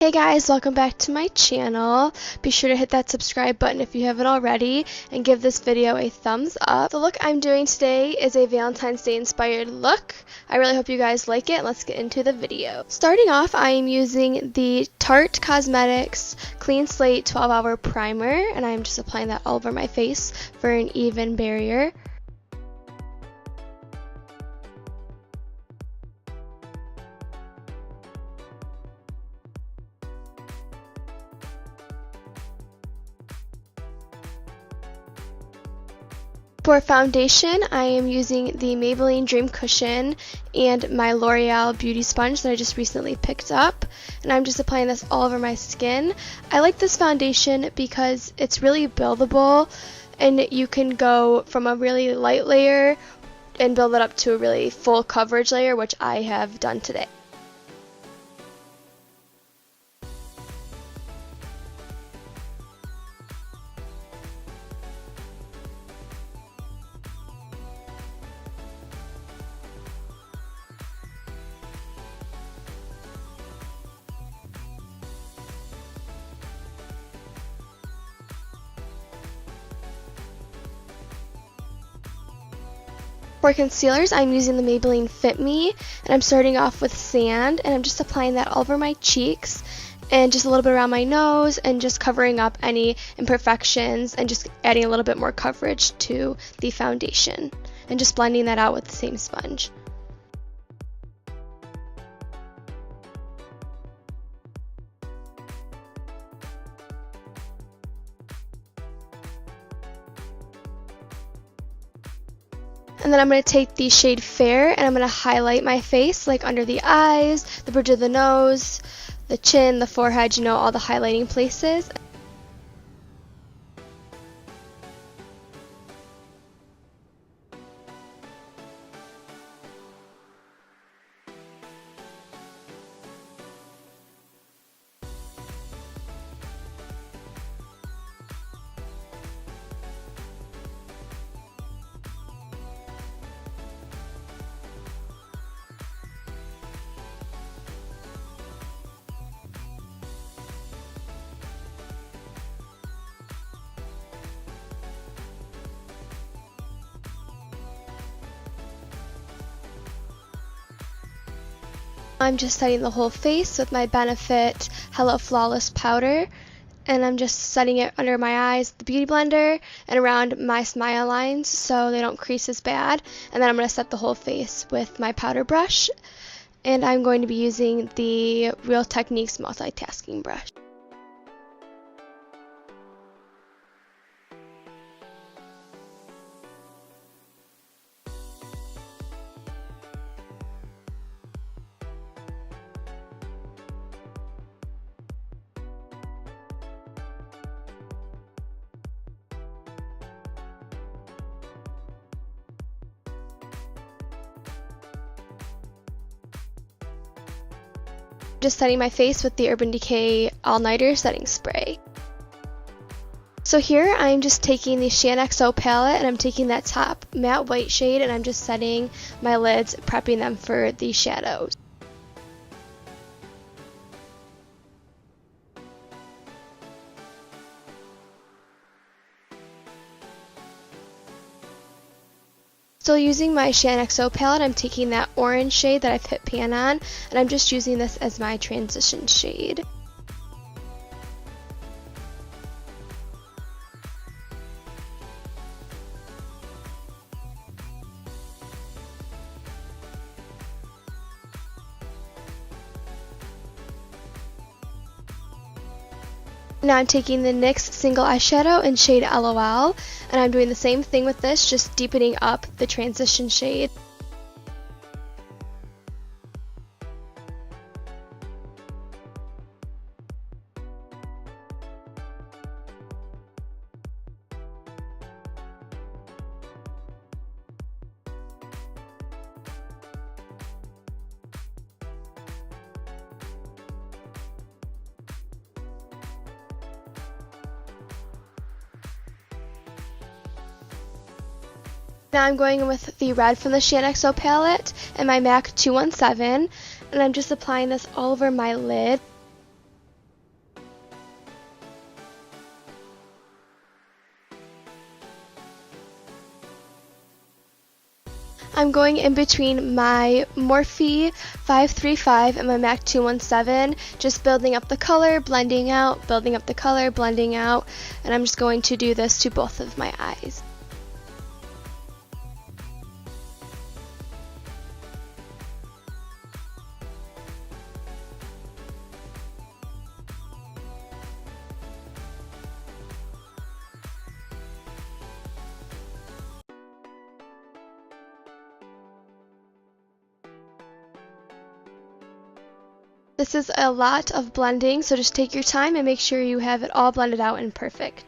Hey guys, welcome back to my channel. Be sure to hit that subscribe button if you haven't already and give this video a thumbs up. The look I'm doing today is a Valentine's Day inspired look. I really hope you guys like it. Let's get into the video. Starting off, I am using the Tarte Cosmetics Clean Slate 12-Hour Primer, and I'm just applying that all over my face for an even barrier. For foundation, I am using the Maybelline Dream Cushion and my L'Oreal Beauty Sponge that I just recently picked up, and I'm just applying this all over my skin. I like this foundation because it's really buildable, and you can go from a really light layer and build it up to a really full coverage layer, which I have done today. For concealers, I'm using the Maybelline Fit Me, and I'm starting off with sand, and I'm just applying that all over my cheeks and just a little bit around my nose and just covering up any imperfections and just adding a little bit more coverage to the foundation and just blending that out with the same sponge. And then I'm going to take the shade Fair and I'm going to highlight my face, like under the eyes, the bridge of the nose, the chin, the forehead, you know, all the highlighting places. I'm just setting the whole face with my Benefit Hello Flawless powder, and I'm just setting it under my eyes, the Beauty Blender, and around my smile lines so they don't crease as bad. And then I'm going to set the whole face with my powder brush, and I'm going to be using the Real Techniques multitasking brush. Just setting my face with the Urban Decay All Nighter setting spray. So here I'm just taking the Shan XO palette and I'm taking that top matte white shade and I'm just setting my lids, prepping them for the shadows. Still using my Shan XO palette, I'm taking that orange shade that I've hit pan on, and I'm just using this as my transition shade. Now I'm taking the NYX single eyeshadow in shade LOL, and I'm doing the same thing with this, just deepening up the transition shade. Now I'm going in with the red from the Shan XO palette and my MAC 217, and I'm just applying this all over my lid. I'm going in between my Morphe 535 and my MAC 217, just building up the color, blending out, building up the color, blending out, and I'm just going to do this to both of my eyes. This is a lot of blending, so just take your time and make sure you have it all blended out and perfect.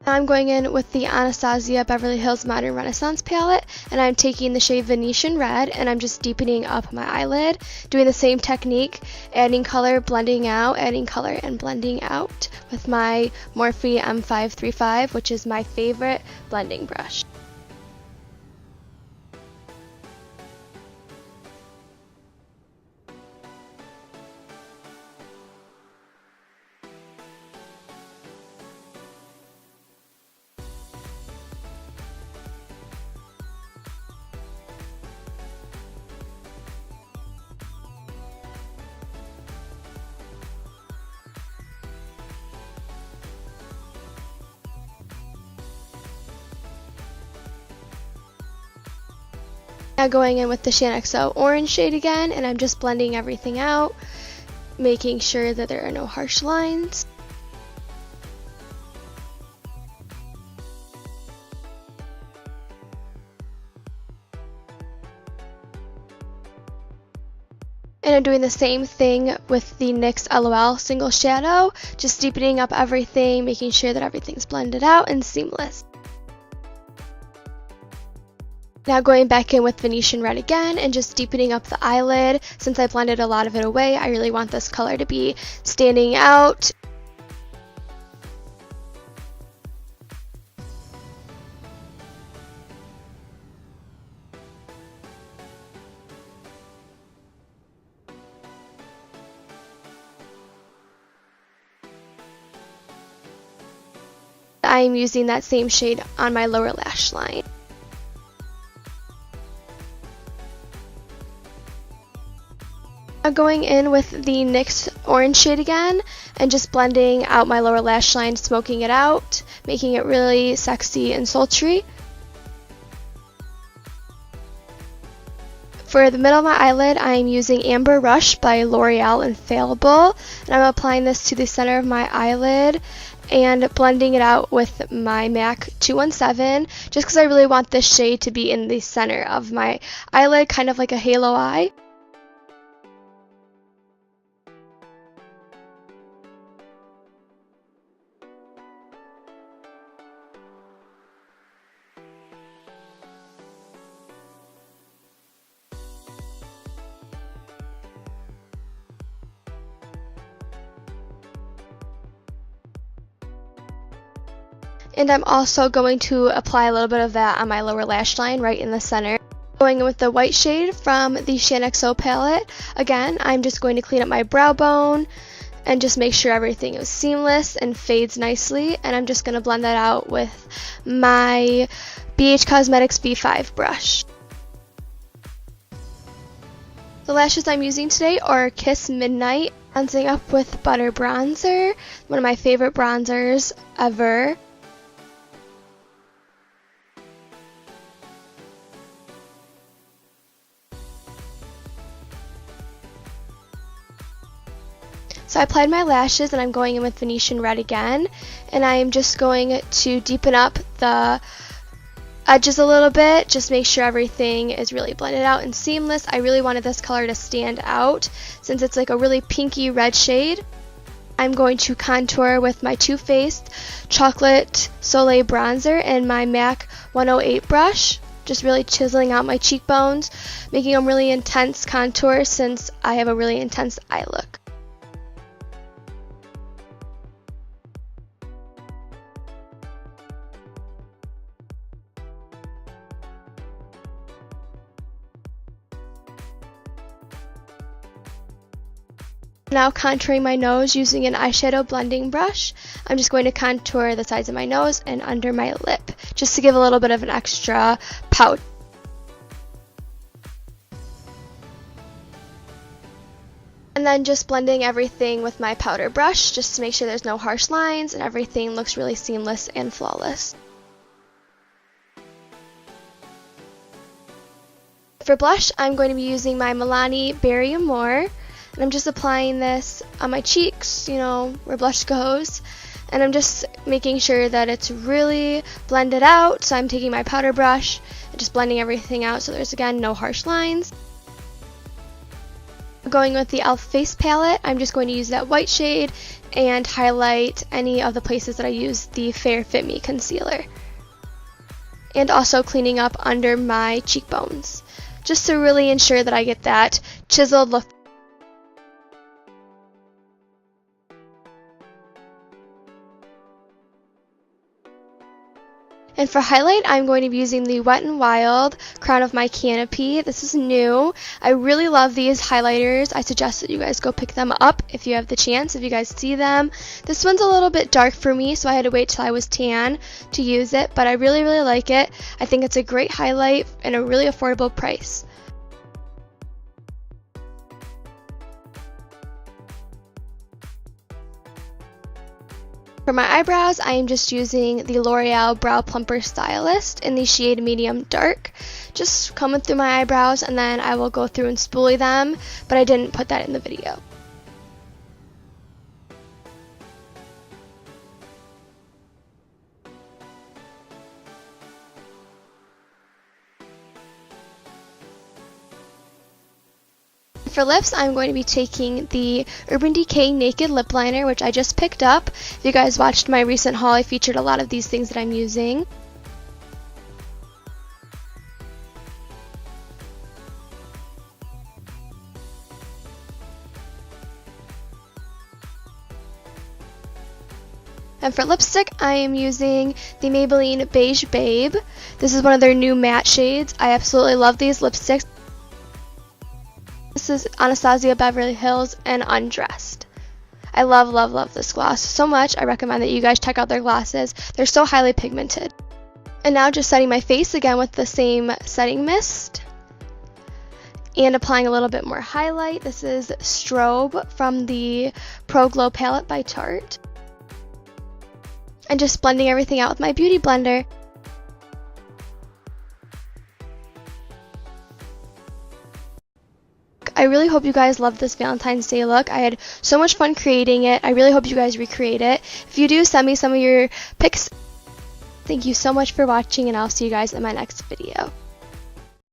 Now I'm going in with the Anastasia Beverly Hills Modern Renaissance palette, and I'm taking the shade Venetian Red, and I'm just deepening up my eyelid, doing the same technique, adding color, blending out, adding color, and blending out with my Morphe M535, which is my favorite blending brush. Now going in with the XO orange shade again, and I'm just blending everything out, making sure that there are no harsh lines. And I'm doing the same thing with the NYX LOL single shadow, just deepening up everything, making sure that everything's blended out and seamless. Now going back in with Venetian Red again and just deepening up the eyelid. Since I blended a lot of it away, I really want this color to be standing out. I'm using that same shade on my lower lash line. Now going in with the NYX orange shade again and just blending out my lower lash line, smoking it out, making it really sexy and sultry. For the middle of my eyelid, I am using Amber Rush by L'Oreal Infallible, and I'm applying this to the center of my eyelid and blending it out with my MAC 217, just because I really want this shade to be in the center of my eyelid, kind of like a halo eye. And I'm also going to apply a little bit of that on my lower lash line right in the center. Going in with the white shade from the XO palette. Again, I'm just going to clean up my brow bone and just make sure everything is seamless and fades nicely. And I'm just going to blend that out with my BH Cosmetics B5 brush. The lashes I'm using today are Kiss Midnight, bronzing up with Butter Bronzer, one of my favorite bronzers ever. So I applied my lashes and I'm going in with Venetian Red again, and I am just going to deepen up the edges a little bit, just make sure everything is really blended out and seamless. I really wanted this color to stand out since it's like a really pinky red shade. I'm going to contour with my Too Faced Chocolate Soleil Bronzer and my MAC 108 brush, just really chiseling out my cheekbones, making them really intense contours since I have a really intense eye look. Now contouring my nose using an eyeshadow blending brush. I'm just going to contour the sides of my nose and under my lip, just to give a little bit of an extra pout. And then just blending everything with my powder brush, just to make sure there's no harsh lines and everything looks really seamless and flawless. For blush, I'm going to be using my Milani Berry Amore. And I'm just applying this on my cheeks, you know, where blush goes. And I'm just making sure that it's really blended out. So I'm taking my powder brush and just blending everything out so there's, again, no harsh lines. Going with the e.l.f. face palette, I'm just going to use that white shade and highlight any of the places that I used the Fair Fit Me concealer. And also cleaning up under my cheekbones, just to really ensure that I get that chiseled look. And for highlight, I'm going to be using the Wet n Wild Crown of My Canopy. This is new. I really love these highlighters. I suggest that you guys go pick them up if you have the chance, if you guys see them. This one's a little bit dark for me, so I had to wait till I was tan to use it, but I really, really like it. I think it's a great highlight and a really affordable price. For my eyebrows, I am just using the L'Oreal Brow Plumper Stylist in the shade Medium Dark. Just combing through my eyebrows, and then I will go through and spoolie them, but I didn't put that in the video. For lips, I'm going to be taking the Urban Decay Naked Lip Liner, which I just picked up. If you guys watched my recent haul, I featured a lot of these things that I'm using. And for lipstick, I am using the Maybelline Beige Babe. This is one of their new matte shades. I absolutely love these lipsticks. This is Anastasia Beverly Hills and Undressed. I love, love, love this gloss so much. I recommend that you guys check out their glosses. They're so highly pigmented. And now just setting my face again with the same setting mist. And applying a little bit more highlight. This is Strobe from the Pro Glow palette by Tarte. And just blending everything out with my beauty blender. I really hope you guys loved this Valentine's Day look. I had so much fun creating it. I really hope you guys recreate it. If you do, send me some of your pics. Thank you so much for watching, and I'll see you guys in my next video.